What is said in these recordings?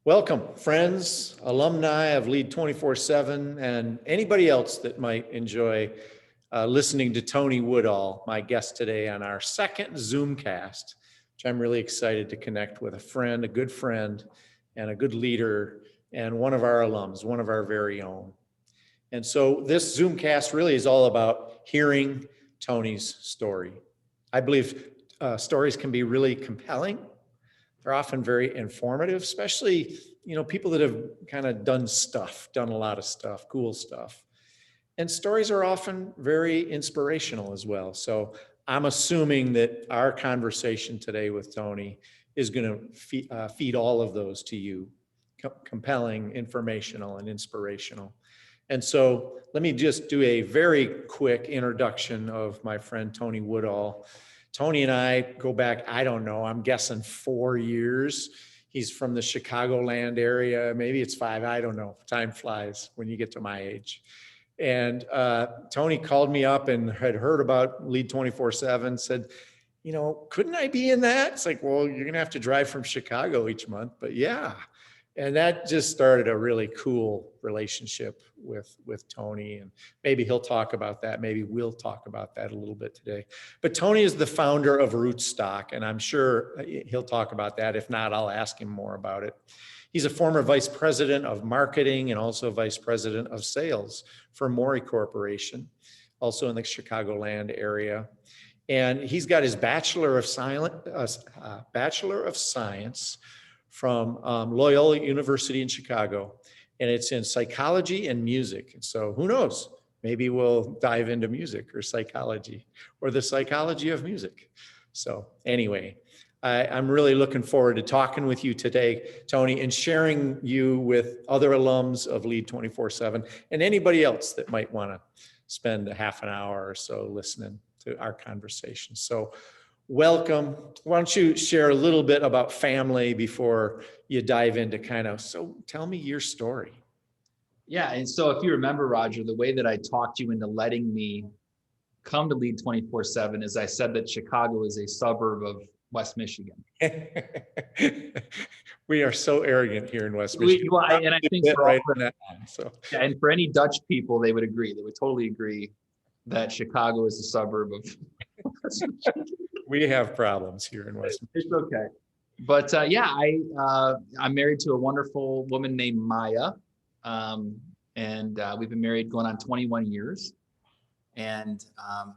Welcome, friends, alumni of Lead 24/7, and anybody else that might enjoy listening to Tony Woodall, my guest today on our second Zoomcast, which I'm really excited to connect with a friend, a good friend, and a good leader, and one of our alums, one of our very own. And so this Zoomcast really is all about hearing Tony's story. I believe stories can be really compelling. They're often very informative, especially, people that have kind of done a lot of stuff, cool stuff. And stories are often very inspirational as well. So I'm assuming that our conversation today with Tony is going to feed all of those to you, compelling, informational, and inspirational. And so let me just do a very quick introduction of my friend Tony Woodall. Tony and I go back, I don't know, I'm guessing 4 years. He's from the Chicagoland area. Maybe it's 5, I don't know. Time flies when you get to my age. And Tony called me up and had heard about Lead 24/7, said, couldn't I be in that? It's like, well, you're going to have to drive from Chicago each month, but yeah. And that just started a really cool relationship with Tony. And maybe he'll talk about that. Maybe we'll talk about that a little bit today. But Tony is the founder of Rootstock, and I'm sure he'll talk about that. If not, I'll ask him more about it. He's a former vice president of marketing and also vice president of sales for Maury Corporation, also in the Chicagoland area. And he's got his Bachelor of Science from Loyola University in Chicago, and it's in psychology and music. So who knows? Maybe we'll dive into music or psychology or the psychology of music. So anyway, I'm really looking forward to talking with you today, Tony, and sharing you with other alums of Lead 24/7 and anybody else that might want to spend a half an hour or so listening to our conversation. So welcome. Why don't you share a little bit about family before you dive into so tell me your story. Yeah, and so if you remember, Roger, the way that I talked you into letting me come to Lead 24/7 is I said that Chicago is a suburb of West Michigan. We are so arrogant here in West Michigan. And I think and for any Dutch people, they would agree. They would totally agree that Chicago is a suburb of West Michigan. We have problems here in West Michigan. It's okay. But I'm married to a wonderful woman named Maya. And we've been married going on 21 years. And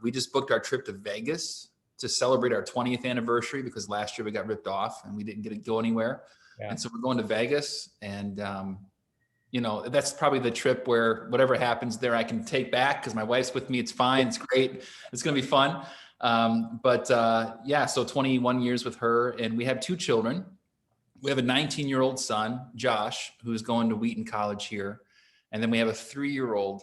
we just booked our trip to Vegas to celebrate our 20th anniversary because last year we got ripped off and we didn't get to go anywhere. Yeah. And so we're going to Vegas, and that's probably the trip where whatever happens there I can take back because my wife's with me. It's fine. It's great. It's going to be fun. So 21 years with her, and we have 2 children. We have a 19-year-old son, Josh, who's going to Wheaton College here. And then we have a 3-year-old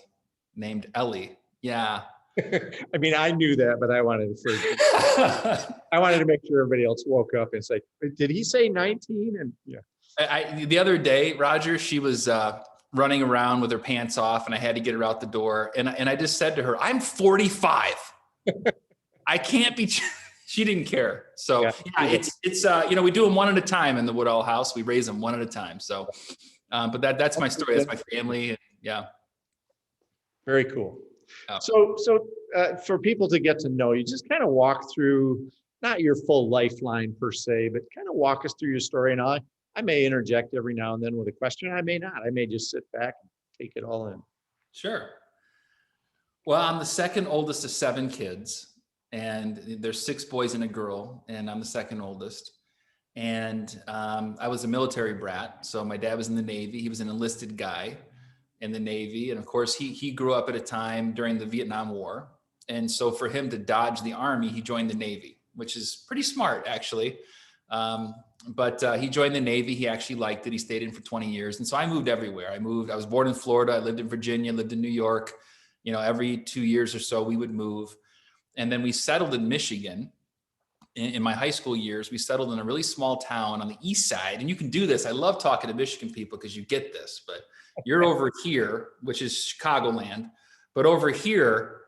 named Ellie. Yeah. I mean, I knew that, but I wanted to make sure everybody else woke up and say, did he say 19? And yeah. The other day, Roger, she was running around with her pants off, and I had to get her out the door. And I just said to her, I'm 45. I can't be. She didn't care. So it's we do them one at a time in the Woodall house. We raise them one at a time. So, but that's my story. That's my family. Yeah. Very cool. So for people to get to know you, just kind of walk through, not your full lifeline per se, but kind of walk us through your story. And I may interject every now and then with a question. I may not. I may just sit back and take it all in. Sure. Well, I'm the second oldest of 7 kids. And there's 6 boys and a girl, and I'm the second oldest. And I was a military brat. So my dad was in the Navy. He was an enlisted guy in the Navy. And of course, he grew up at a time during the Vietnam War. And so for him to dodge the Army, he joined the Navy, which is pretty smart, actually. But he joined the Navy. He actually liked it. He stayed in for 20 years. And so I moved everywhere. I was born in Florida. I lived in Virginia, lived in New York. Every 2 years or so, we would move. And then we settled in Michigan. In my high school years, we settled in a really small town on the east side. And you can do this. I love talking to Michigan people because you get this. But you're over here, which is Chicagoland. But over here,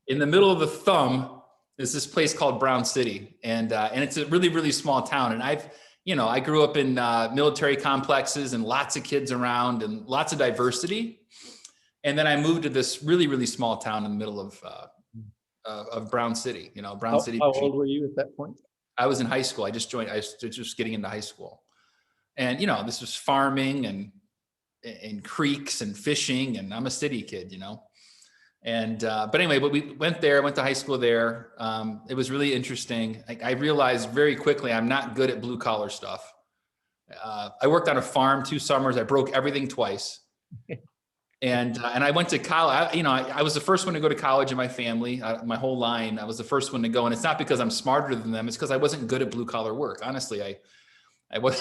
in the middle of the thumb, is this place called Brown City. And it's a really, really small town. And I grew up in military complexes and lots of kids around and lots of diversity. And then I moved to this really, really small town in the middle of Brown City, Brown City. How old were you at that point? I was in high school. I was just getting into high school. And, this was farming and creeks and fishing. And I'm a city kid, And, but anyway, but we went to high school there. It was really interesting. I realized very quickly, I'm not good at blue collar stuff. I worked on a farm 2 summers. I broke everything twice. And I went to college. I was the first one to go to college in my family. My whole line, I was the first one to go. And it's not because I'm smarter than them. It's because I wasn't good at blue collar work. Honestly, I was.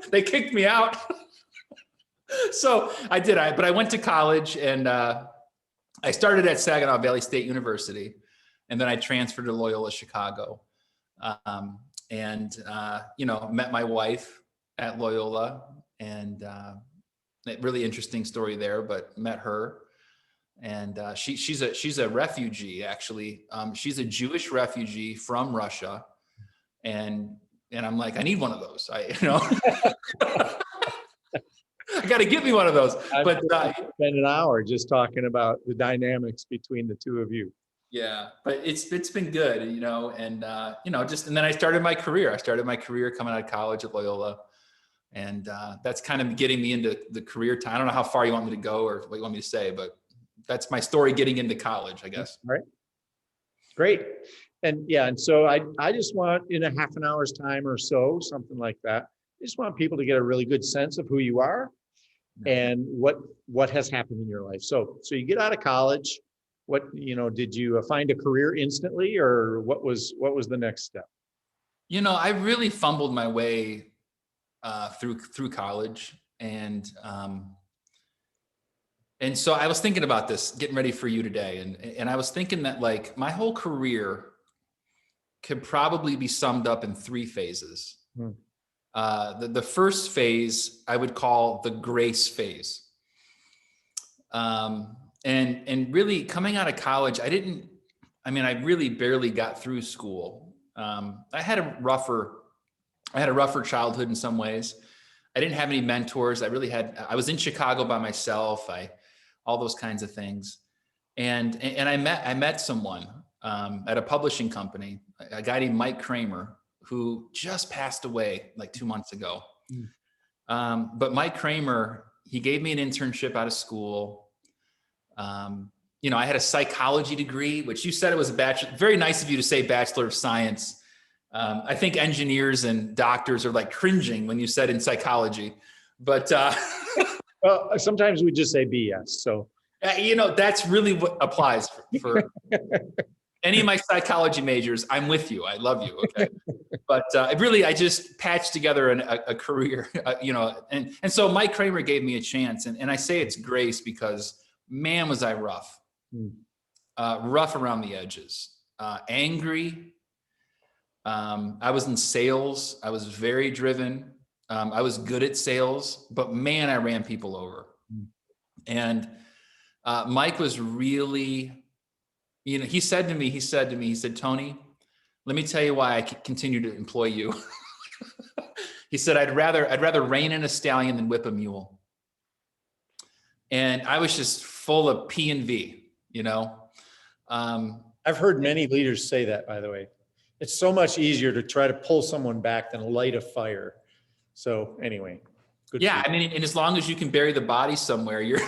They kicked me out. So I did. But I went to college, and I started at Saginaw Valley State University, and then I transferred to Loyola Chicago, and met my wife at Loyola, and. Really interesting story there, but met her, and she's a refugee, actually. She's a Jewish refugee from Russia, and I'm like, I need one of those. I got to get me one of those. But spend an hour just talking about the dynamics between the two of you. Yeah, but it's been good, and and then I started my career. I started my career coming out of college at Loyola. And that's kind of getting me into the career time. I don't know how far you want me to go or what you want me to say, but that's my story getting into college, I guess. All right. Great. And yeah, and so I just want, in a half an hour's time or so, something like that, I just want people to get a really good sense of who you are and what has happened in your life. So you get out of college. What, did you find a career instantly, or what was the next step? I really fumbled my way through college, and so I was thinking about this, getting ready for you today, and I was thinking that, like, my whole career could probably be summed up in 3 phases. The first phase I would call the grace phase, and really coming out of college, I really barely got through school. I had a rougher childhood in some ways. I didn't have any mentors. I was in Chicago by myself. All those kinds of things. And I met someone at a publishing company, a guy named Mike Kramer, who just passed away like 2 months ago. But Mike Kramer, he gave me an internship out of school. I had a psychology degree, which you said it was a bachelor. Very nice of you to say Bachelor of Science. I think engineers and doctors are like cringing when you said in psychology, but well, sometimes we just say BS. So that's really what applies for any of my psychology majors. I'm with you. I love you. Okay, but I just patched together a career. And so Mike Kramer gave me a chance, and I say it's grace because, man, was I rough, rough around the edges, angry. I was in sales. I was very driven. I was good at sales, but man, I ran people over. And Mike was really, he said to me, Tony, let me tell you why I continue to employ you. He said, I'd rather rein in a stallion than whip a mule. And I was just full of P and V, I've heard many leaders say that, by the way. It's so much easier to try to pull someone back than light a fire. So anyway, good. Yeah, and as long as you can bury the body somewhere, you're.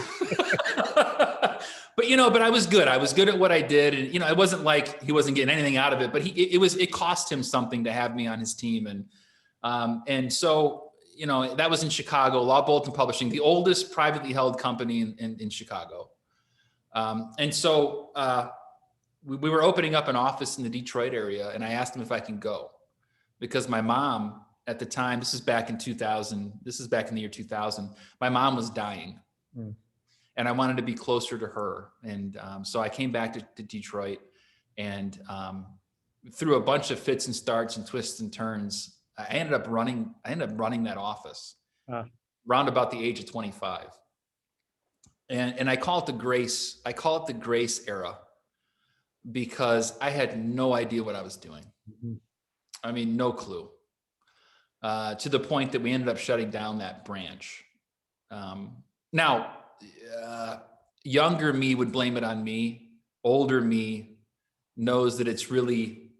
But I was good. I was good at what I did, and it wasn't like he wasn't getting anything out of it. But it cost him something to have me on his team, and so that was in Chicago, Law Bulletin Publishing, the oldest privately held company in Chicago, and so. We were opening up an office in the Detroit area, and I asked him if I can go, because my mom at the time, this is back in the year 2000, my mom was dying. And I wanted to be closer to her. And so I came back to Detroit, and through a bunch of fits and starts and twists and turns, I ended up running that office round about the age of 25. And I call it the grace era, because I had no idea what I was doing. No clue. to the point that we ended up shutting down that branch. Now, younger me would blame it on me. Older me knows that it's really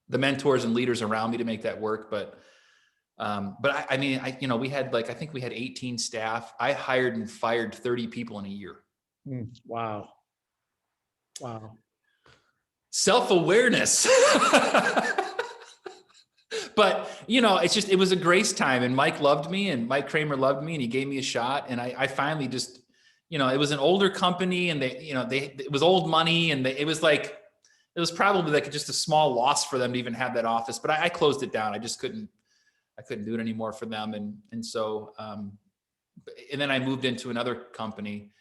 the mentors and leaders around me to make that work. But I mean, we had I think we had 18 staff. I hired and fired 30 people in a year. Wow. Wow. Self-awareness. But, it was a grace time, and Mike loved me, and Mike Kramer loved me, and he gave me a shot. And I finally just, it was an older company, and it was old money, and it was probably just a small loss for them to even have that office. But I closed it down. I couldn't do it anymore for them. And so, and then I moved into another company,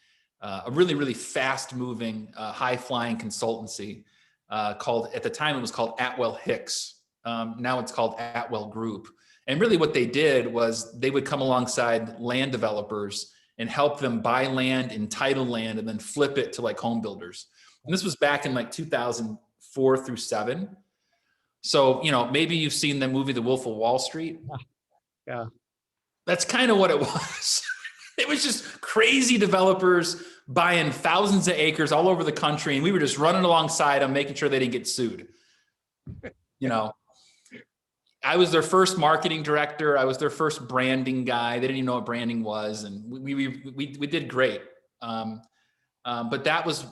a really, really fast moving, high flying consultancy, at the time it was called Atwell Hicks. Now it's called Atwell Group. And really what they did was they would come alongside land developers and help them buy land, entitle land, and then flip it to home builders. And this was back in 2004 through 7. So, maybe you've seen the movie, The Wolf of Wall Street. Yeah. That's kind of what it was. It was just crazy developers buying thousands of acres all over the country. And we were just running alongside them, making sure they didn't get sued. I was their first marketing director. I was their first branding guy. They didn't even know what branding was. And we did great. But that was,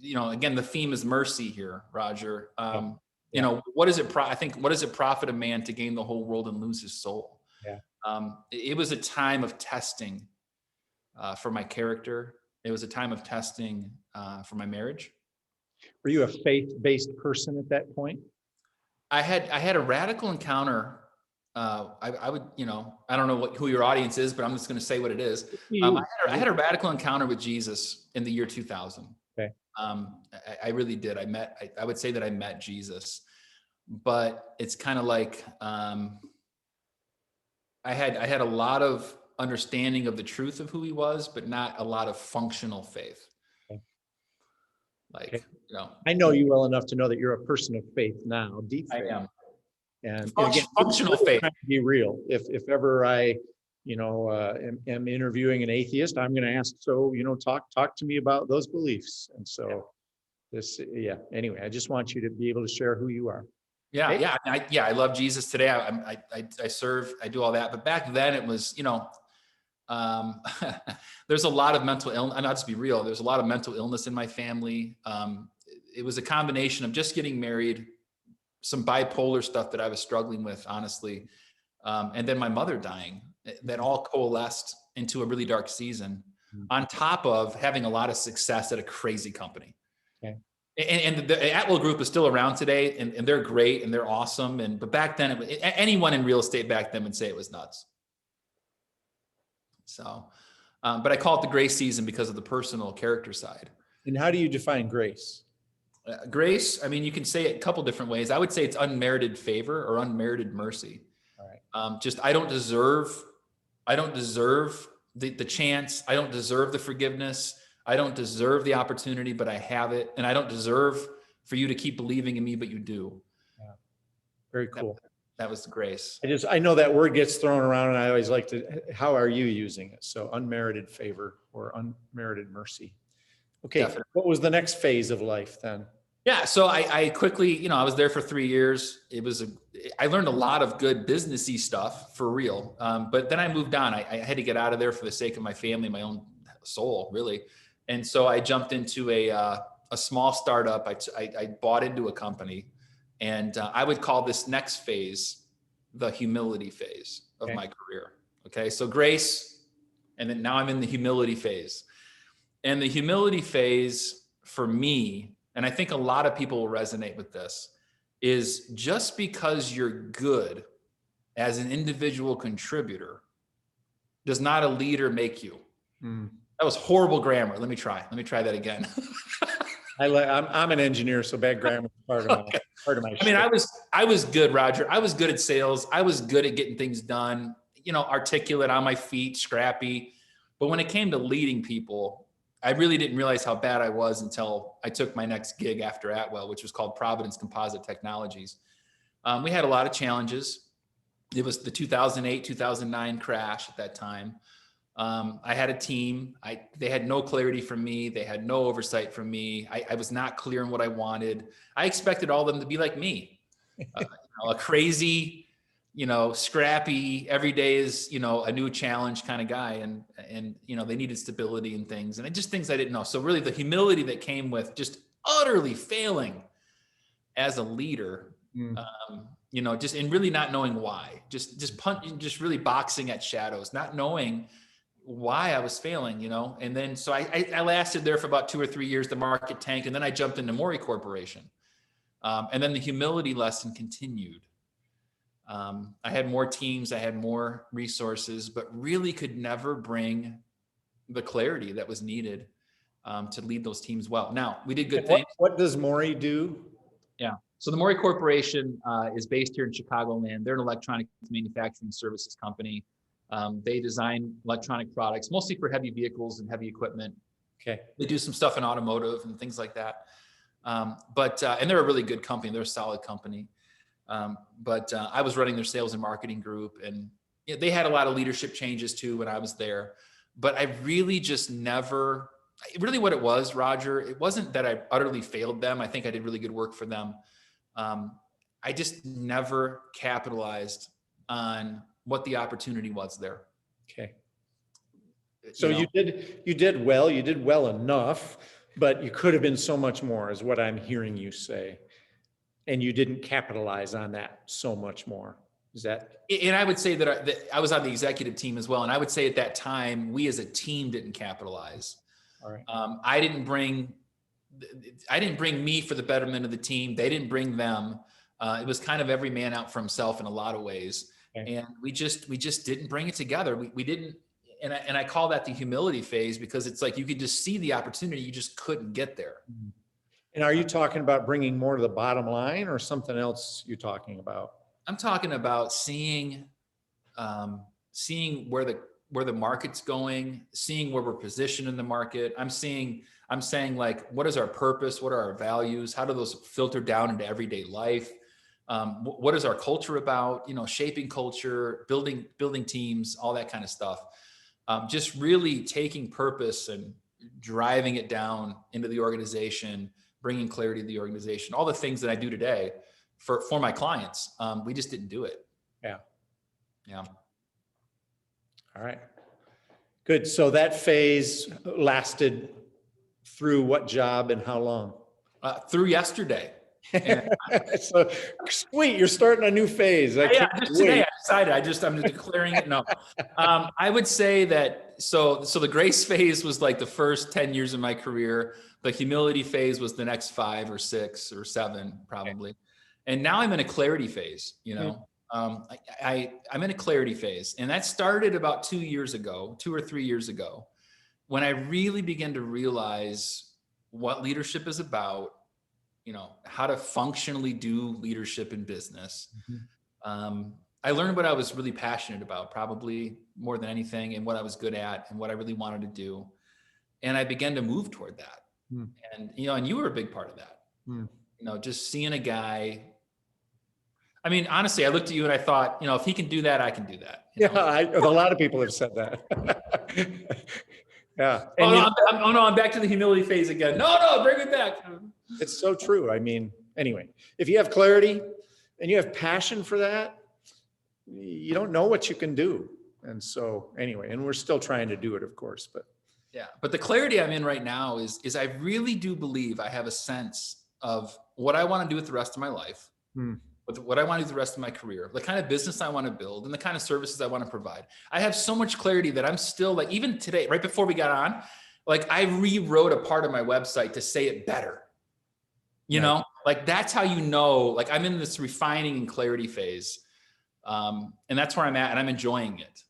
again, the theme is mercy here, Rodger. What does it profit a man to gain the whole world and lose his soul? Yeah. It was a time of testing for my character. It was a time of testing for my marriage. Were you a faith-based person at that point? I had a radical encounter. I would, I don't know who your audience is, but I'm just going to say what it is. I had a radical encounter with Jesus in the year 2000. Okay. I really did. I would say that I met Jesus, but it's kind of I had a lot of understanding of the truth of who he was, but not a lot of functional faith. Okay. I know you well enough to know that you're a person of faith now, deep faith. I am. And Functional faith. Be real. If ever I, am interviewing an atheist, I'm going to ask, so, talk to me about those beliefs. And so anyway, I just want you to be able to share who you are. Yeah. Okay? Yeah. I love Jesus today. I serve, I do all that. But back then it was, there's a lot of mental illness. I'll just be real. There's a lot of mental illness in my family. It was a combination of just getting married, some bipolar stuff that I was struggling with, honestly. And then my mother dying, that all coalesced into a really dark season, on top of having a lot of success at a crazy company. Okay. And the Atwell Group is still around today, and they're great and they're awesome. But back then, anyone in real estate back then would say it was nuts. So, but I call it the grace season because of the personal character side. And how do you define grace? Grace, I mean, you can say it a couple different ways. I would say it's unmerited favor or unmerited mercy. All right. Just I don't deserve the chance. I don't deserve the forgiveness. I don't deserve the opportunity, but I have it. And I don't deserve for you to keep believing in me, but you do. Yeah. Very cool. That was the grace. I know that word gets thrown around, and I always like to, how are you using it? So unmerited favor or unmerited mercy. Okay. Definitely. What was the next phase of life then? Yeah. So I quickly, I was there for 3 years. I learned a lot of good businessy stuff for real. But then I moved on. I had to get out of there for the sake of my family, my own soul, really. And so I jumped into a small startup. I bought into a company, and I would call this next phase the humility phase of my career. Okay. So grace, and then now I'm in the humility phase. And the humility phase for me, and I think a lot of people will resonate with this, is just because you're good as an individual contributor does not a leader make you. That was horrible grammar. Let me try that again. I'm an engineer, so bad grammar is part of my. I mean, I was good, Rodger. I was good at sales. I was good at getting things done. Articulate, on my feet, scrappy. But when it came to leading people, I really didn't realize how bad I was until I took my next gig after Atwell, which was called Providence Composite Technologies. We had a lot of challenges. It was the 2008, 2009 crash at that time. I had a team. They had no clarity from me. They had no oversight from me. I was not clear on what I wanted. I expected all of them to be like me, a crazy, scrappy, every day is, a new challenge kind of guy. And, they needed stability and things, and just things I didn't know. So really the humility that came with just utterly failing as a leader, just, and really not knowing why, just really boxing at shadows, not knowing why I was failing, and then, so I lasted there for about 2 or 3 years, the market tanked, and then I jumped into Maury Corporation. And then the humility lesson continued. I had more teams, I had more resources, but really could never bring the clarity that was needed to lead those teams well. Now, we did good things. What does Maury do? Yeah. So the Maury Corporation is based here in Chicagoland. They're an electronic manufacturing services company. They design electronic products, mostly for heavy vehicles and heavy equipment. Okay. They do some stuff in automotive and things like that. And they're a really good company. They're a solid company. But I was running their sales and marketing group, and they had a lot of leadership changes too when I was there. But I really just never, really what it was, Rodger, it wasn't that I utterly failed them. I think I did really good work for them. I just never capitalized on what the opportunity was there. Okay. So you did well enough, but you could have been so much more, is what I'm hearing you say. And you didn't capitalize on that so much more. Is that? And I would say that I was on the executive team as well. And I would say at that time, we as a team didn't capitalize. All right. I didn't bring me for the betterment of the team. They didn't bring them. It was kind of every man out for himself in a lot of ways. Okay. And we just didn't bring it together. We didn't, and I call that the humility phase, because it's like you could just see the opportunity, you just couldn't get there. And are you talking about bringing more to the bottom line, or something else you're talking about? I'm talking about seeing where the market's going, seeing where we're positioned in the market. I'm saying like, what is our purpose? What are our values? How do those filter down into everyday life? What is our culture about? Shaping culture, building teams, all that kind of stuff. Just really taking purpose and driving it down into the organization, bringing clarity to the organization, all the things that I do today for my clients. We just didn't do it. Yeah. Yeah. All right. Good. So that phase lasted through what job and how long? Through yesterday. So sweet, you're starting a new phase. Just today I decided I'm declaring it. No, I would say that. So the grace phase was like the first 10 years of my career. The humility phase was the next 5 or 6 or 7 probably. Okay. And now I'm in a clarity phase, I'm in a clarity phase. And that started about 2 or 3 years ago, when I really began to realize what leadership is about, how to functionally do leadership in business. Mm-hmm. I learned what I was really passionate about, probably more than anything, and what I was good at and what I really wanted to do. And I began to move toward that. Mm. And, and you were a big part of that. Mm. Just seeing a guy. I mean, honestly, I looked at you and I thought, if he can do that, I can do that. A lot of people have said that. Yeah. I'm back to the humility phase again. No, bring it back. It's so true. I mean, anyway, if you have clarity and you have passion for that, you don't know what you can do. And so anyway, and we're still trying to do it, of course, but. Yeah. But the clarity I'm in right now is I really do believe I have a sense of what I want to do with the rest of my life, with what I want to do the rest of my career, the kind of business I want to build, and the kind of services I want to provide. I have so much clarity that I'm still like, even today, right before we got on, like I rewrote a part of my website to say it better. Like that's how like I'm in this refining and clarity phase. And that's where I'm at, and I'm enjoying it.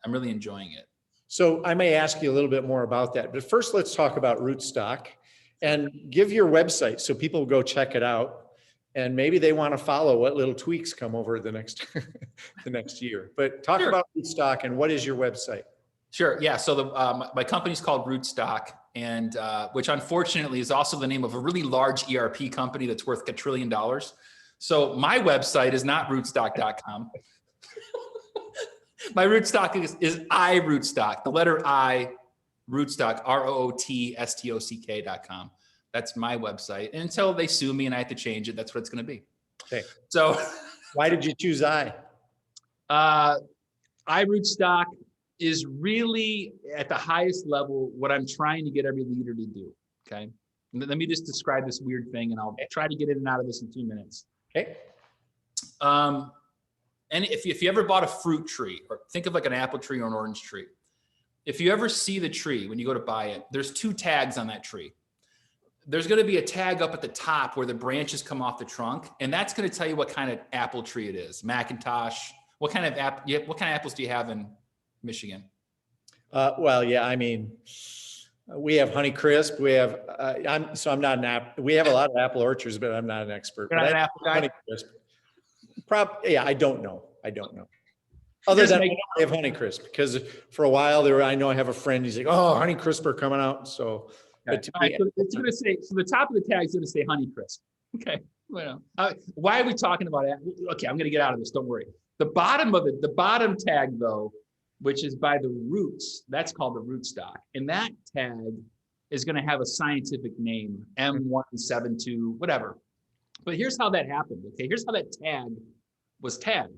I'm really enjoying it. So I may ask you a little bit more about that, but first let's talk about Rootstock and give your website so people go check it out. And maybe they want to follow what little tweaks come over the next year. But talk about Rootstock and what is your website? Sure. Yeah. So my company's called Rootstock, and which unfortunately is also the name of a really large ERP company that's worth $1 trillion. So my website is not rootstock.com. My rootstock is I rootstock, the letter I rootstock, ROOTSTOCK.com. That's my website. And until they sue me and I have to change it, that's what it's going to be. Okay. So Why did you choose I? I rootstock is really at the highest level what I'm trying to get every leader to do. Okay. Let me just describe this weird thing and I'll try to get in and out of this in 2 minutes. Okay. And if you ever bought a fruit tree, or think of like an apple tree or an orange tree, if you ever see the tree when you go to buy it, there's 2 tags on that tree. There's going to be a tag up at the top where the branches come off the trunk, and that's going to tell you what kind of apple tree it is. Macintosh. What kind of apples do you have in Michigan? Well, yeah, I mean, we have Honeycrisp. We have, I'm not an apple. We have a lot of apple orchards, but I'm not an expert. You're not an apple guy? Honeycrisp. Yeah, I don't know. Other than I have Honeycrisp, because for a while there, I know I have a friend. He's like, "Oh, Honeycrisp are coming out." So, okay. So it's going to say. So the top of the tag is going to say Honeycrisp. Okay. Well, why are we talking about it? Okay, I'm going to get out of this. Don't worry. The bottom of it, the bottom tag though, which is by the roots, that's called the rootstock, and that tag is going to have a scientific name, M172, whatever. But here's how that happened. Okay, here's how that tag was tagged.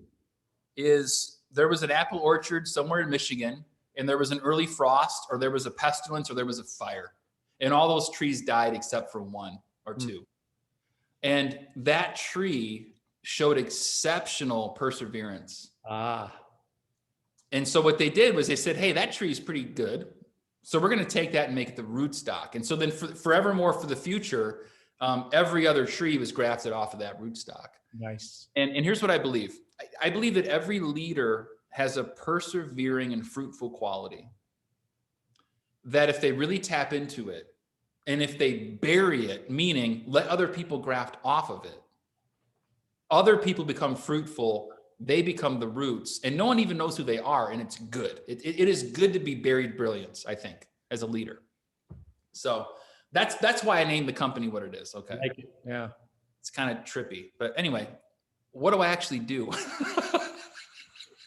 Is there was an apple orchard somewhere in Michigan, and there was an early frost, or there was a pestilence, or there was a fire, and all those trees died except for 1 or 2. And that tree showed exceptional perseverance. And so what they did was they said, "Hey, that tree is pretty good, so we're going to take that and make it the rootstock." And so then forevermore for the future, every other tree was grafted off of that rootstock. Nice. And here's what I believe. I believe that every leader has a persevering and fruitful quality that if they really tap into it, and if they bury it, meaning let other people graft off of it, other people become fruitful, they become the roots, and no one even knows who they are, and it's good. It is good to be buried brilliance, I think, as a leader. So that's why I named the company what it is. Okay. Like it. Yeah. It's kind of trippy, but anyway, what do I actually do?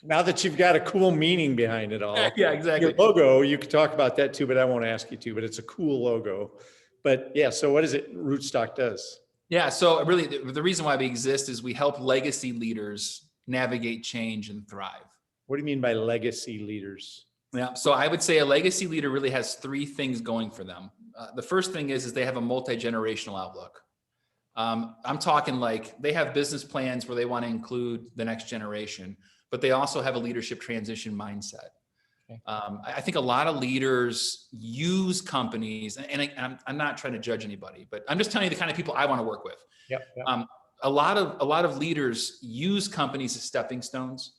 Now that you've got a cool meaning behind it all. Yeah, exactly. Your logo, you could talk about that too, but I won't ask you to, but it's a cool logo. But yeah, so what is it Rootstock does? Yeah, so really the reason why we exist is we help legacy leaders navigate change and thrive. What do you mean by legacy leaders? Yeah, so I would say a legacy leader really has 3 things going for them. The first thing is they have a multi-generational outlook. I'm talking like they have business plans where they want to include the next generation, but they also have a leadership transition mindset. Okay. I think a lot of leaders use companies, and I'm not trying to judge anybody, but I'm just telling you the kind of people I want to work with. Yep. A lot of leaders use companies as stepping stones,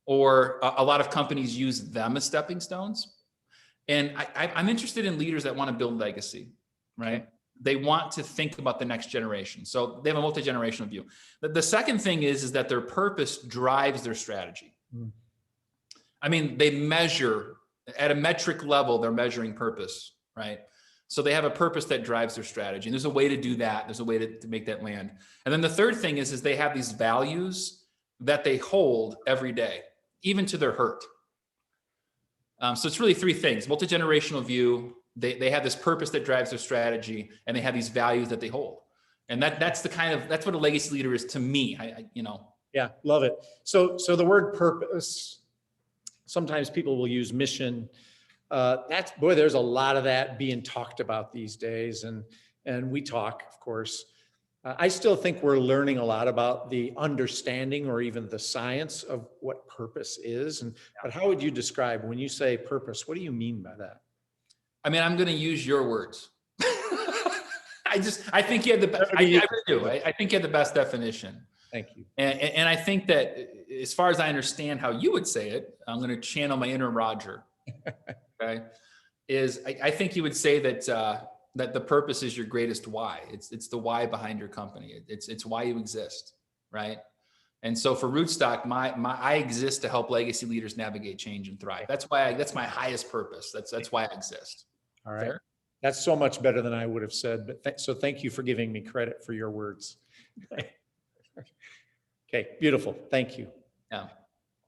or a lot of companies use them as stepping stones. And I'm interested in leaders that want to build legacy, right? Okay. They want to think about the next generation. So they have a multi-generational view. The second thing is that their purpose drives their strategy. I mean, they measure at a metric level, they're measuring purpose, right? So they have a purpose that drives their strategy. And there's a way to do that. There's a way to make that land. And then the third thing is they have these values that they hold every day, even to their hurt. So it's really 3 things: multi-generational view, they have this purpose that drives their strategy, and they have these values that they hold. And that's what a legacy leader is to me. Yeah, love it. So the word purpose, sometimes people will use mission. There's a lot of that being talked about these days. And we talk, of course. I still think we're learning a lot about the understanding or even the science of what purpose is. But how would you describe, when you say purpose, what do you mean by that? I mean, I'm going to use your words. I think you had the best. I do. I think you had the best definition. Thank you. And I think that as far as I understand how you would say it, I'm going to channel my inner Rodger. Okay, I think you would say that that the purpose is your greatest why. It's the why behind your company. It's why you exist, right? And so for Rootstock, I exist to help legacy leaders navigate change and thrive. That's my highest purpose. That's why I exist. All right. Fair? That's so much better than I would have said. But so thank you for giving me credit for your words. Okay, beautiful. Thank you. Yeah.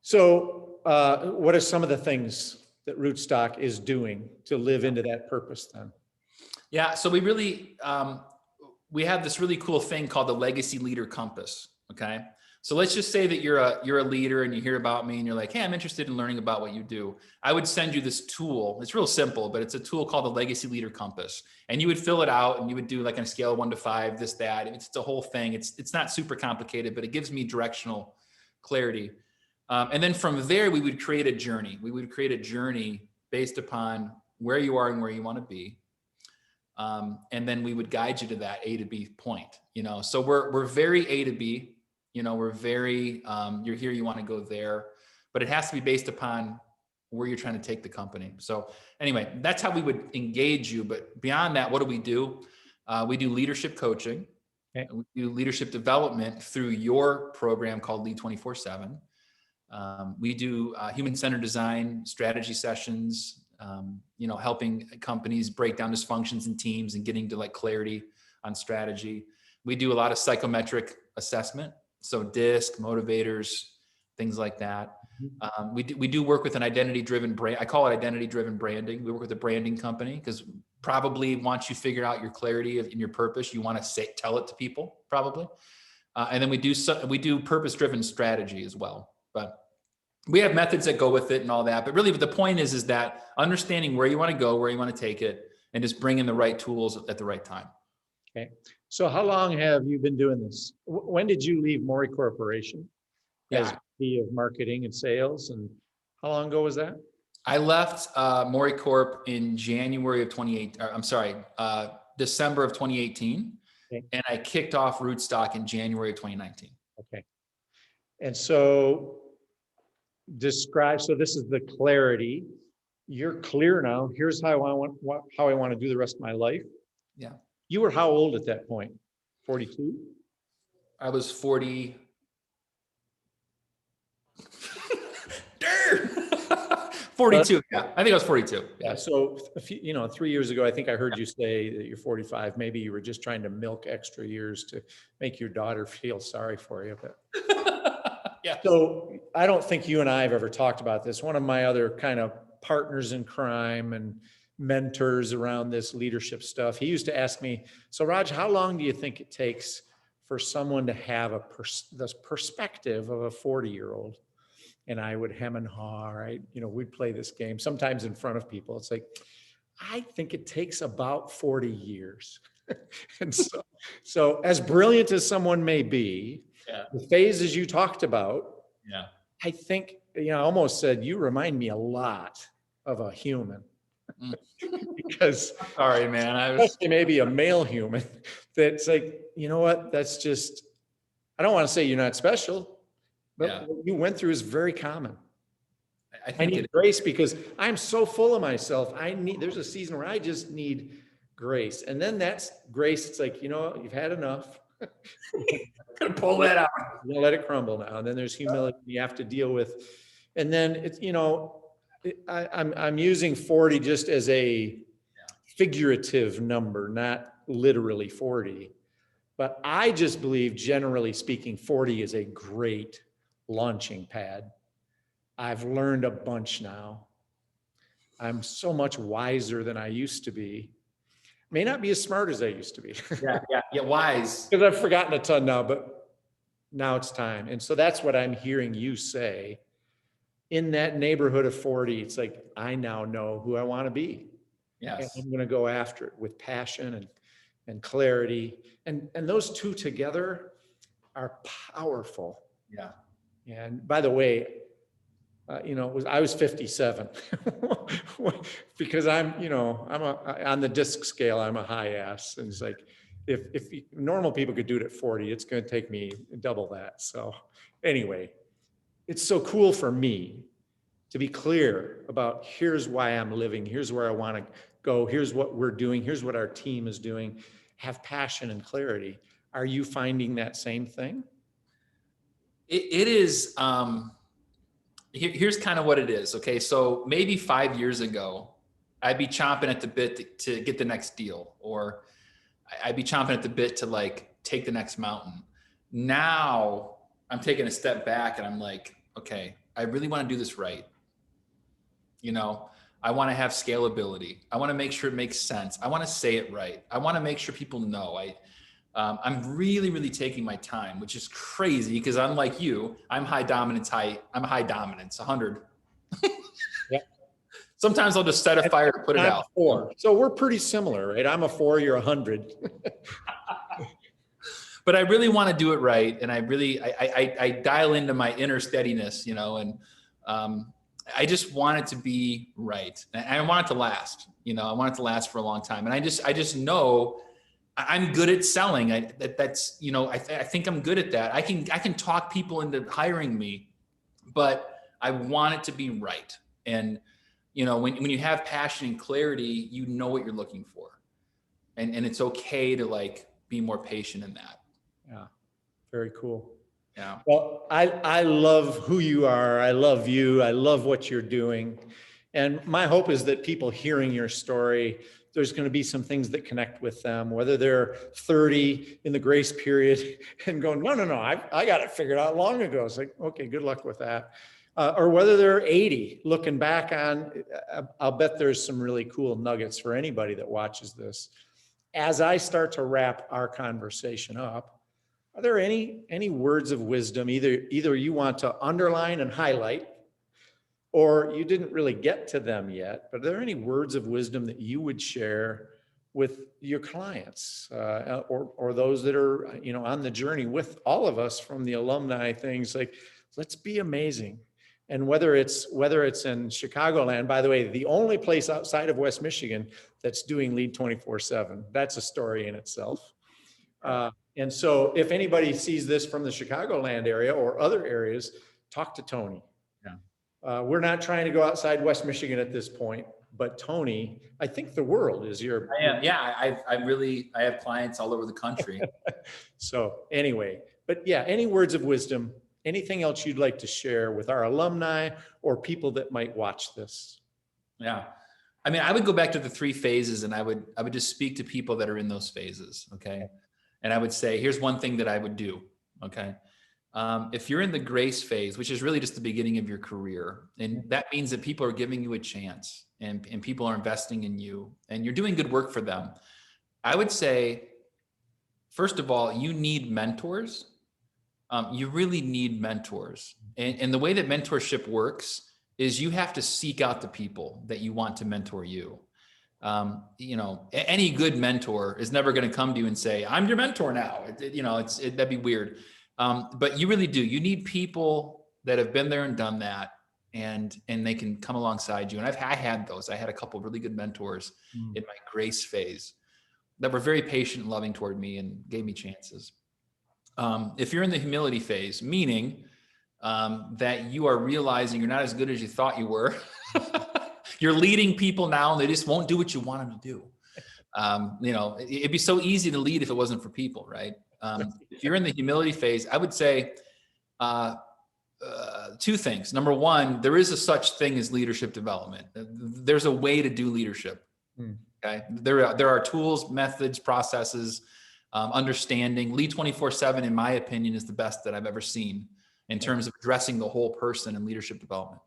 So what are some of the things that Rootstock is doing to live into that purpose then? Yeah, so we have this really cool thing called the Legacy Leader Compass. Okay, so let's just say that you're a leader and you hear about me and you're like, hey, I'm interested in learning about what you do. I would send you this tool. It's real simple, but it's a tool called the Legacy Leader Compass, and you would fill it out and you would do like on a scale of 1 to 5, this, that. It's the whole thing. It's not super complicated, but it gives me directional clarity. And then from there, we would create a journey. We would create a journey based upon where you are and where you want to be. And then we would guide you to that A to B point, so we're very A to B, we're very, you're here, you want to go there, but it has to be based upon where you're trying to take the company. So anyway, that's how we would engage you. But beyond that, what do? We do leadership coaching. Okay. We do leadership development through your program called Lead 24/7. We do human-centered design strategy sessions, helping companies break down dysfunctions in teams and getting to like clarity on strategy. We do a lot of psychometric assessment. So DISC, motivators, things like that. We do work with an identity-driven brand. I call it identity-driven branding. We work with a branding company because probably once you figure out your clarity in your purpose, you want to tell it to people probably. And then we do purpose-driven strategy as well. But we have methods that go with it and all that. But really the point is that understanding where you want to go, where you want to take it, and just bringing the right tools at the right time. Okay. So how long have you been doing this? When did you leave Maury Corporation as VP of marketing and sales? And how long ago was that? I left Maury Corp in January of 2018. December of 2018. Okay. And I kicked off Rootstock in January of 2019. Okay. And so this is the clarity. You're clear now. Here's how I want to do the rest of my life. Yeah. You were how old at that point? 42? I was 40. 42. Yeah. I think I was 42. Yeah. So a few, 3 years ago, I think I heard you say that you're 45. Maybe you were just trying to milk extra years to make your daughter feel sorry for you. But yeah. So I don't think you and I have ever talked about this. One of my other kind of partners in crime and mentors around this leadership stuff, he used to ask me, so Raj, how long do you think it takes for someone to have this perspective of a 40-year-old? And I would hem and haw, right? We'd play this game sometimes in front of people. It's like, I think it takes about 40 years. And so as brilliant as someone may be, the phases you talked about, I think, I almost said, you remind me a lot of a human. Because sorry, man, especially maybe a male human that's like, you know what, that's just, I don't want to say you're not special, but what you went through is very common. I need grace because I'm so full of myself. There's a season where I just need grace. And then that's grace. It's like, you've had enough. Gonna pull that out. You're gonna let it crumble now. And then there's humility you have to deal with. And then it's, I'm using 40 just as a figurative number, not literally 40. But I just believe, generally speaking, 40 is a great launching pad. I've learned a bunch now. I'm so much wiser than I used to be. May not be as smart as I used to be. Yeah, wise. Because I've forgotten a ton now, but now it's time. And so that's what I'm hearing you say. In that neighborhood of 40, it's like, I now know who I want to be. Yes. And I'm going to go after it with passion and clarity. And those two together are powerful. Yeah. And by the way, I was 57 because I'm on the DISC scale, I'm a high ass. And it's like, if normal people could do it at 40, it's going to take me double that. So anyway, it's so cool for me to be clear about here's why I'm living. Here's where I want to go. Here's what we're doing. Here's what our team is doing. Have passion and clarity. Are you finding that same thing? It is, here's kind of what it is. Okay. So maybe 5 years ago, I'd be chomping at the bit to get the next deal, or I'd be chomping at the bit to like take the next mountain. Now I'm taking a step back and I'm like, okay, I really want to do this right. You know, I want to have scalability. I want to make sure it makes sense. I want to say it right. I want to make sure people know. I'm really, really taking my time, which is crazy because unlike you, I'm high dominance, 100. Yep. Sometimes I'll just set a fire to put it I'm out. 4. So we're pretty similar, right? I'm a 4, you're 100. But I really want to do it right. And I dial into my inner steadiness, you know, and I just want it to be right. And I want it to last, you know, I want it to last for a long time. And I just know I'm good at selling. That's, you know, I think I'm good at that. I can talk people into hiring me, but I want it to be right. And, you know, when you have passion and clarity, you know what you're looking for. And it's okay to like be more patient in that. Yeah. Very cool. Yeah. Well, I love who you are. I love you. I love what you're doing. And my hope is that people hearing your story, there's going to be some things that connect with them, whether they're 30 in the grace period and going, no, I got it figured out long ago. It's like, okay, good luck with that. Or whether they're 80 looking back on, I'll bet there's some really cool nuggets for anybody that watches this. As I start to wrap our conversation up, are there any words of wisdom, either you want to underline and highlight, or you didn't really get to them yet, but are there any words of wisdom that you would share with your clients, or those that are, you know, on the journey with all of us from the alumni things, like, let's be amazing. And whether it's in Chicagoland, by the way, the only place outside of West Michigan that's doing Lead 24/7, that's a story in itself. And so if anybody sees this from the Chicagoland area or other areas, talk to Tony. Yeah. We're not trying to go outside West Michigan at this point, but Tony, I think the world is your. I am. Yeah. I have clients all over the country. So anyway, but yeah, any words of wisdom, anything else you'd like to share with our alumni or people that might watch this? Yeah. I mean, I would go back to the 3 phases and I would just speak to people that are in those phases. Okay. And I would say, here's one thing that I would do. Okay. If you're in the grace phase, which is really just the beginning of your career, and that means that people are giving you a chance and people are investing in you and you're doing good work for them. I would say, first of all, you need mentors. You really need mentors. And the way that mentorship works is you have to seek out the people that you want to mentor you. You know, any good mentor is never going to come to you and say, I'm your mentor now. That'd be weird. But you really do. You need people that have been there and done that, and they can come alongside you. And I had those. I had a couple of really good mentors in my grace phase that were very patient and loving toward me and gave me chances. If you're in the humility phase, meaning that you are realizing you're not as good as you thought you were, you're leading people now and they just won't do what you want them to do. You know, it'd be so easy to lead if it wasn't for people, right? If you're in the humility phase, I would say 2 things. Number one, there is a such thing as leadership development. There's a way to do leadership. Okay. There are tools, methods, processes, understanding. Lead 24/7, in my opinion, is the best that I've ever seen in terms of addressing the whole person in leadership development.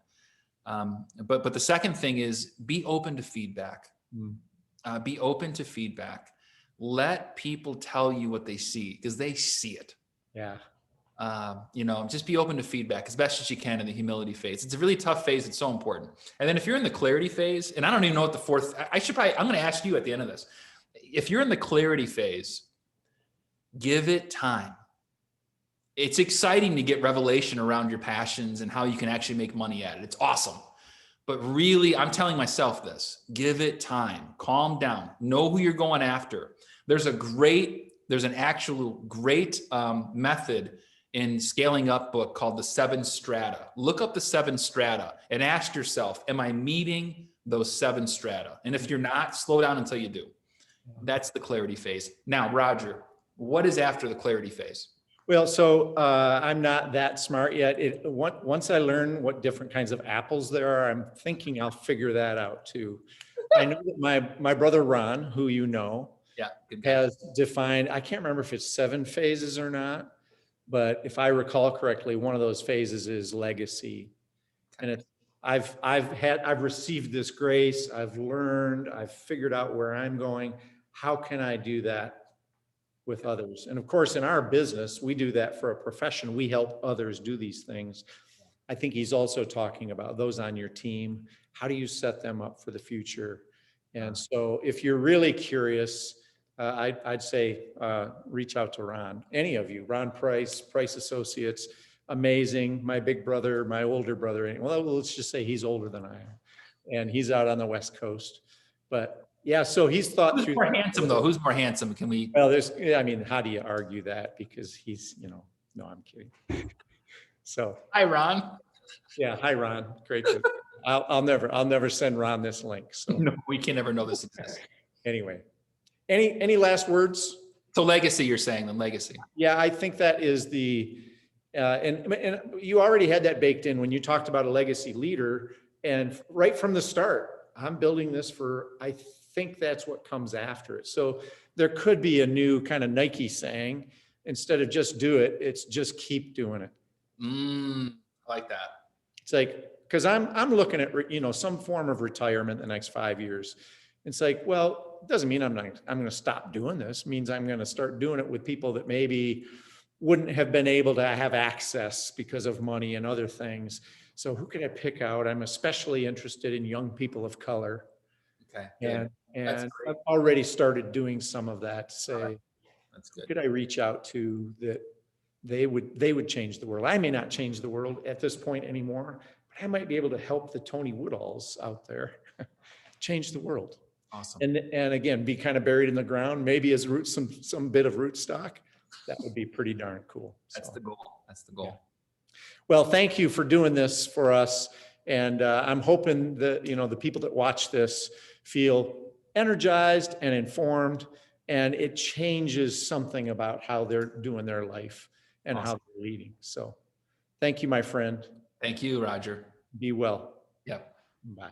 But the second thing is be open to feedback. Be open to feedback. Let people tell you what they see because they see it. Yeah. You know, just be open to feedback as best as you can in the humility phase. It's a really tough phase. It's so important. And then if you're in the clarity phase, and I don't even know what the 4th, I'm going to ask you at the end of this. If you're in the clarity phase, give it time. It's exciting to get revelation around your passions and how you can actually make money at it. It's awesome. But really, I'm telling myself this, give it time, calm down, know who you're going after. There's an actual great method in scaling up book called the 7 strata. Look up the 7 strata and ask yourself, am I meeting those 7 strata? And if you're not, slow down until you do. That's the clarity phase. Now, Rodger, what is after the clarity phase? Well, so I'm not that smart yet. Once I learn what different kinds of apples there are, I'm thinking I'll figure that out too. I know that my brother Ron, who you know, has defined, I can't remember if it's 7 phases or not, but if I recall correctly, one of those phases is legacy. And it's, I've received this grace. I've learned, I've figured out where I'm going. How can I do that with others? And of course, in our business, we do that for a profession. We help others do these things. I think he's also talking about those on your team. How do you set them up for the future? And so if you're really curious, I'd say reach out to Ron, any of you, Ron Price, Price Associates, amazing. My big brother, my older brother, well, let's just say he's older than I am, and he's out on the West Coast. But yeah, so he's thought Who's through. more handsome though? Who's more handsome? Can we? Well, I mean, how do you argue that? Because he's, no, I'm kidding. So, Hi, Ron. yeah, hi, Ron. Great. I'll never send Ron this link. So No, we can never know this exists. anyway, any last words? So legacy, you're saying the legacy. Yeah, I think that is and you already had that baked in when you talked about a legacy leader. And right from the start, I'm building this I think that's what comes after it. So there could be a new kind of Nike saying, instead of just do it, it's just keep doing it. I like that. It's like, because I'm looking at, some form of retirement the next 5 years. It's like, well, it doesn't mean I'm going to stop doing this. It means I'm going to start doing it with people that maybe wouldn't have been able to have access because of money and other things. So who can I pick out? I'm especially interested in young people of color. Okay. And I've already started doing some of that to say, that's good. Who could I reach out to that they would change the world? I may not change the world at this point anymore, but I might be able to help the Tony Woodalls out there change the world. Awesome. And again, be kind of buried in the ground, maybe as some bit of rootstock. That would be pretty darn cool. That's the goal. That's the goal. Yeah. Well, thank you for doing this for us. And I'm hoping that, the people that watch this feel energized and informed, and it changes something about how they're doing their life and how they're leading. So thank you, my friend. Thank you, Rodger. Be well. Yep. Bye.